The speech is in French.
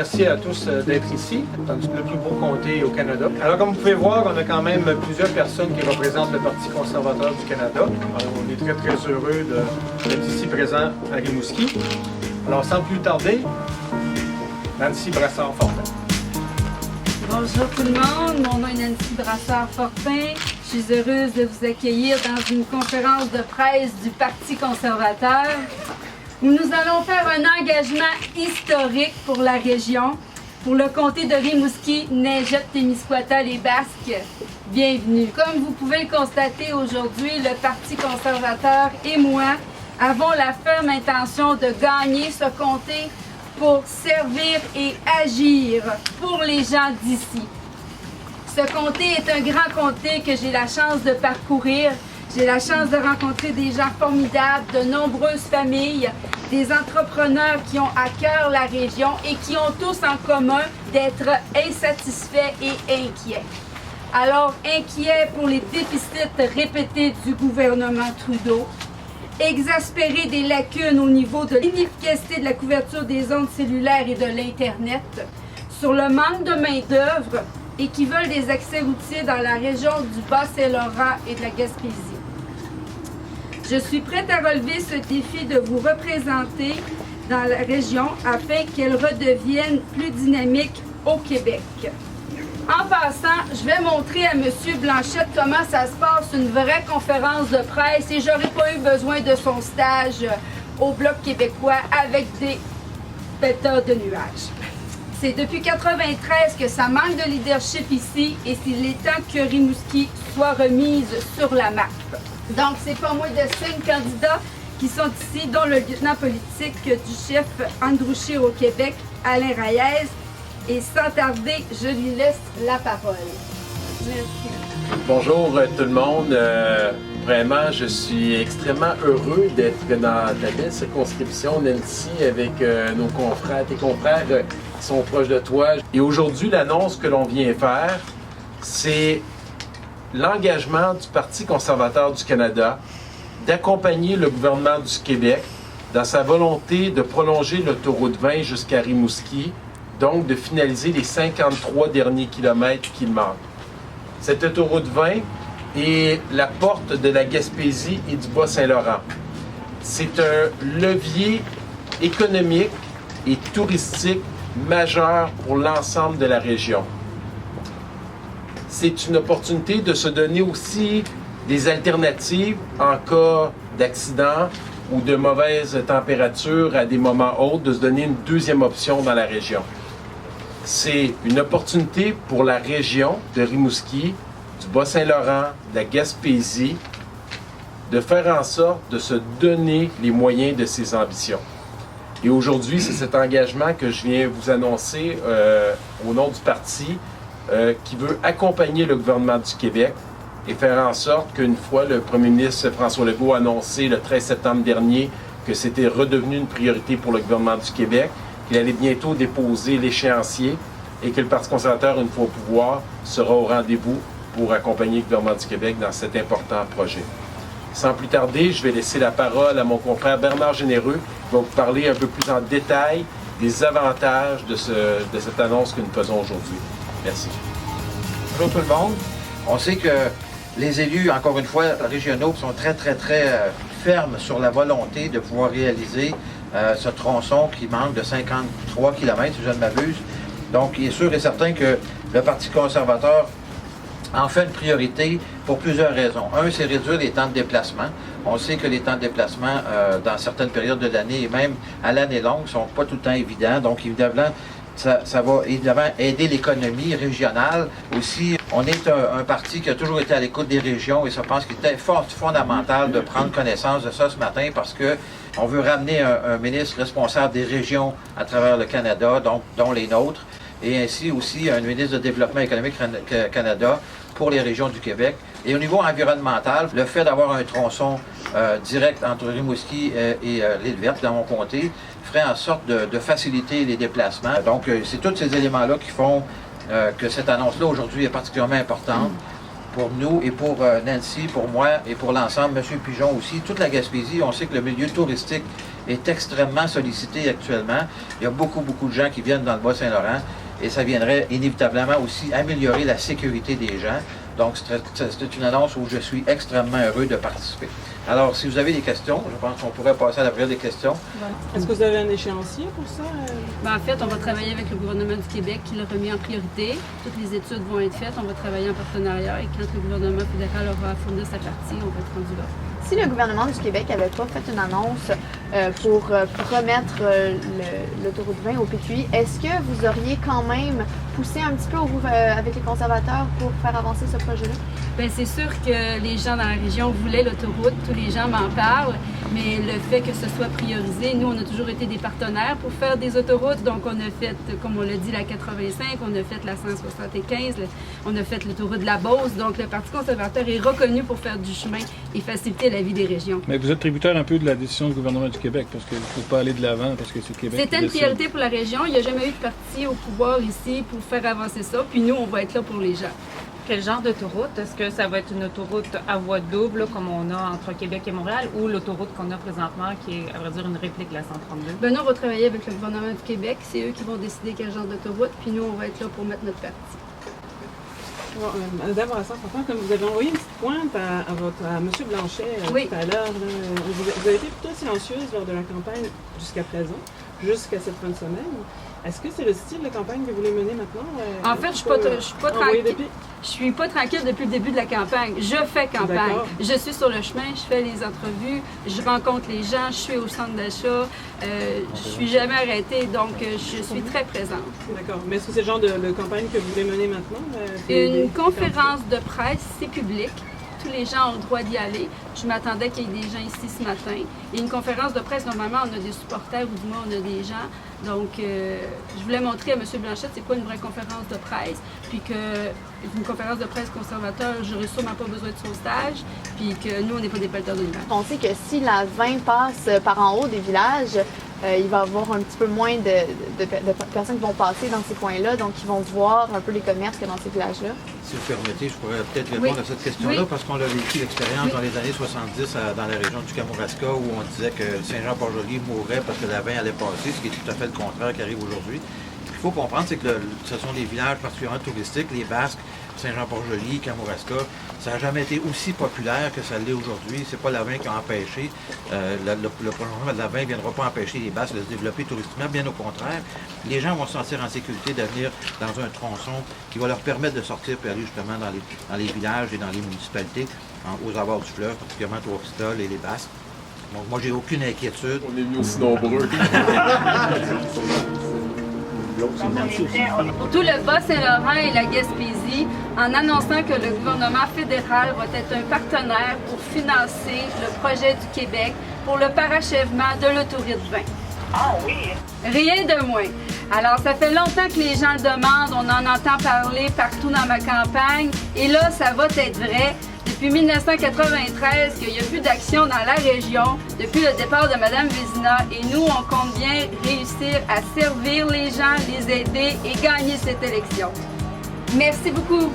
Merci à tous d'être ici, dans le plus beau comté au Canada. Alors, comme vous pouvez voir, on a quand même plusieurs personnes qui représentent le Parti conservateur du Canada. Alors, on est très, très heureux d'être ici présent à Rimouski. Alors, sans plus tarder, Nancy Brassard-Fortin. Bonjour tout le monde, mon nom est Nancy Brassard-Fortin. Je suis heureuse de vous accueillir dans une conférence de presse du Parti conservateur où nous allons faire un engagement historique pour la région, pour le comté de Rimouski, Neigette, Témiscouata, les Basques. Bienvenue. Comme vous pouvez le constater aujourd'hui, le Parti conservateur et moi avons la ferme intention de gagner ce comté pour servir et agir pour les gens d'ici. Ce comté est un grand comté que j'ai la chance de parcourir. J'ai la chance de rencontrer des gens formidables, de nombreuses familles, des entrepreneurs qui ont à cœur la région et qui ont tous en commun d'être insatisfaits et inquiets. Alors, inquiets pour les déficits répétés du gouvernement Trudeau, exaspérés des lacunes au niveau de l'inefficacité de la couverture des ondes cellulaires et de l'Internet, sur le manque de main-d'œuvre et qui veulent des accès routiers dans la région du Bas-Saint-Laurent et de la Gaspésie. Je suis prête à relever ce défi de vous représenter dans la région afin qu'elle redevienne plus dynamique au Québec. En passant, je vais montrer à M. Blanchette comment ça se passe une vraie conférence de presse et j'aurais pas eu besoin de son stage au Bloc québécois avec des pétards de nuages. C'est depuis 1993 que ça manque de leadership ici et il est temps que Rimouski soit remise sur la map. Donc, c'est pas moins de 5 candidats qui sont ici, dont le lieutenant politique du chef Andrew Scheer au Québec, Alain Reyes. Et sans tarder, je lui laisse la parole. Merci. Bonjour tout le monde. Vraiment, je suis extrêmement heureux d'être dans ta belle circonscription, Nancy, avec nos confrères, tes confrères qui sont proches de toi. Et aujourd'hui, l'annonce que l'on vient faire, c'est l'engagement du Parti conservateur du Canada d'accompagner le gouvernement du Québec dans sa volonté de prolonger l'autoroute 20 jusqu'à Rimouski, donc de finaliser les 53 derniers kilomètres qu'il manque. Cette autoroute 20 est la porte de la Gaspésie et du Bas-Saint-Laurent. C'est un levier économique et touristique majeur pour l'ensemble de la région. C'est une opportunité de se donner aussi des alternatives en cas d'accident ou de mauvaise température à des moments hauts, de se donner une deuxième option dans la région. C'est une opportunité pour la région de Rimouski, du Bas-Saint-Laurent, de la Gaspésie, de faire en sorte de se donner les moyens de ses ambitions. Et aujourd'hui, c'est cet engagement que je viens vous annoncer au nom du parti qui veut accompagner le gouvernement du Québec et faire en sorte qu'une fois le premier ministre François Legault a annoncé le 13 septembre dernier que c'était redevenu une priorité pour le gouvernement du Québec, qu'il allait bientôt déposer l'échéancier et que le Parti conservateur, une fois au pouvoir, sera au rendez-vous pour accompagner le gouvernement du Québec dans cet important projet. Sans plus tarder, je vais laisser la parole à mon confrère Bernard Généreux qui va vous parler un peu plus en détail des avantages de cette annonce que nous faisons aujourd'hui. Merci. Bonjour tout le monde. On sait que les élus, encore une fois, régionaux, sont très fermes sur la volonté de pouvoir réaliser ce tronçon qui manque de 53 km, si je ne m'abuse. Donc, il est sûr et certain que le Parti conservateur en fait une priorité pour plusieurs raisons. Un, c'est réduire les temps de déplacement. On sait que les temps de déplacement dans certaines périodes de l'année et même à l'année longue ne sont pas tout le temps évidents. Donc, évidemment, ça va évidemment aider l'économie régionale. Aussi, on est un parti qui a toujours été à l'écoute des régions et je pense qu'il était fondamental de prendre connaissance de ça ce matin parce que on veut ramener un ministre responsable des régions à travers le Canada, donc, dont les nôtres, et ainsi aussi un ministre de Développement économique Canada pour les régions du Québec. Et au niveau environnemental, le fait d'avoir un tronçon direct entre Rimouski et l'Île-Verte dans mon comté ferait en sorte de faciliter les déplacements. Donc, c'est tous ces éléments-là qui font que cette annonce-là aujourd'hui est particulièrement importante pour nous et pour Nancy, pour moi et pour l'ensemble, M. Pigeon aussi. Toute la Gaspésie, on sait que le milieu touristique est extrêmement sollicité actuellement. Il y a beaucoup de gens qui viennent dans le Bas-Saint-Laurent et ça viendrait inévitablement aussi améliorer la sécurité des gens. Donc, c'est une annonce où je suis extrêmement heureux de participer. Alors, si vous avez des questions, je pense qu'on pourrait passer à la période des questions. Est-ce que vous avez un échéancier pour ça? En fait, on va travailler avec le gouvernement du Québec qui l'a remis en priorité. Toutes les études vont être faites. On va travailler en partenariat et quand le gouvernement fédéral aura fourni sa partie, on va être rendu là. Si le gouvernement du Québec n'avait pas fait une annonce pour remettre l'autoroute 20 au PQI, est-ce que vous auriez quand même poussé un petit peu avec les conservateurs pour faire avancer ce projet-là? Bien, c'est sûr que les gens dans la région voulaient l'autoroute, tous les gens m'en parlent, mais le fait que ce soit priorisé, nous, on a toujours été des partenaires pour faire des autoroutes, donc on a fait, comme on l'a dit, la 85, on a fait la 175, on a fait l'autoroute de la Beauce, donc le Parti conservateur est reconnu pour faire du chemin et faciliter la vie des régions. Mais vous êtes tributaire un peu de la décision du gouvernement du Québec, parce qu'il ne faut pas aller de l'avant, parce que c'est le Québec qui C'était une décide. priorité pour la région, il n'y a jamais eu de parti au pouvoir ici pour faire avancer ça, puis nous, on va être là pour les gens. Quel genre d'autoroute? Est-ce que ça va être une autoroute à voie double, comme on a entre Québec et Montréal, ou l'autoroute qu'on a présentement, qui est, à vrai dire, une réplique de la 132? Ben nous, on va travailler avec le gouvernement du Québec. C'est eux qui vont décider quel genre d'autoroute, puis nous, on va être là pour mettre notre partie. Madame Brassard-Fontaine, comme vous avez envoyé une petite pointe à M. Blanchet Oui. tout à l'heure, vous avez été plutôt silencieuse lors de la campagne jusqu'à présent, jusqu'à cette fin de semaine. Est-ce que c'est le style de campagne que vous voulez mener maintenant? En fait, je suis pas envoyer tranquille. Je suis pas tranquille depuis le début de la campagne. Je fais campagne. D'accord. Je suis sur le chemin, je fais les entrevues, je rencontre les gens, je suis au centre d'achat, je suis jamais arrêtée, donc je suis très présente. D'accord. Mais est-ce que c'est le genre de campagne que vous voulez mener maintenant? Une conférence de presse, c'est public. Tous les gens ont le droit d'y aller. Je m'attendais qu'il y ait des gens ici ce matin. Et une conférence de presse, normalement, on a des supporters ou du moins on a des gens. Donc, je voulais montrer à M. Blanchette c'est quoi une vraie conférence de presse. Puis qu'une conférence de presse conservateur, j'aurais sûrement pas besoin de son stage. Puis que nous, on n'est pas des pelleteurs de l'hiver. On sait que si la 20 passe par en haut des villages, il va y avoir un petit peu moins de personnes qui vont passer dans ces coins-là, donc ils vont voir un peu les commerces qu'il y a dans ces villages-là. Si vous permettez, je pourrais peut-être répondre à cette question-là, Oui. parce qu'on a vécu l'expérience dans les années 70 dans la région du Kamouraska, où on disait que Saint-Jean-Port-Joli mourrait parce que la 20 allait passer, ce qui est tout à fait le contraire qui arrive aujourd'hui. Ce qu'il faut comprendre, c'est que ce sont des villages particulièrement touristiques, les Basques, Saint-Jean-Port-Joli, Kamouraska. Ça n'a jamais été aussi populaire que ça l'est aujourd'hui. C'est pas la 20 qui a empêché. Le prolongement de la 20 ne viendra pas empêcher les Basques de se développer touristiquement, bien au contraire. Les gens vont se sentir en sécurité de venir dans un tronçon qui va leur permettre de sortir et aller justement dans les villages et dans les municipalités, aux abords du fleuve, particulièrement Trois-Pistoles et les Basques. Donc moi, j'ai aucune inquiétude. On est mis aussi nombreux. Pour tout le Bas-Saint-Laurent et la Gaspésie, en annonçant que le gouvernement fédéral va être un partenaire pour financer le projet du Québec pour le parachèvement de l'autoroute 20. Ah oui! Rien de moins. Alors, ça fait longtemps que les gens le demandent, on en entend parler partout dans ma campagne, et là, ça va être vrai. Depuis 1993 qu'il n'y a plus d'action dans la région, depuis le départ de Mme Vézina, et nous, on compte bien réussir à servir les gens, les aider et gagner cette élection. Merci beaucoup.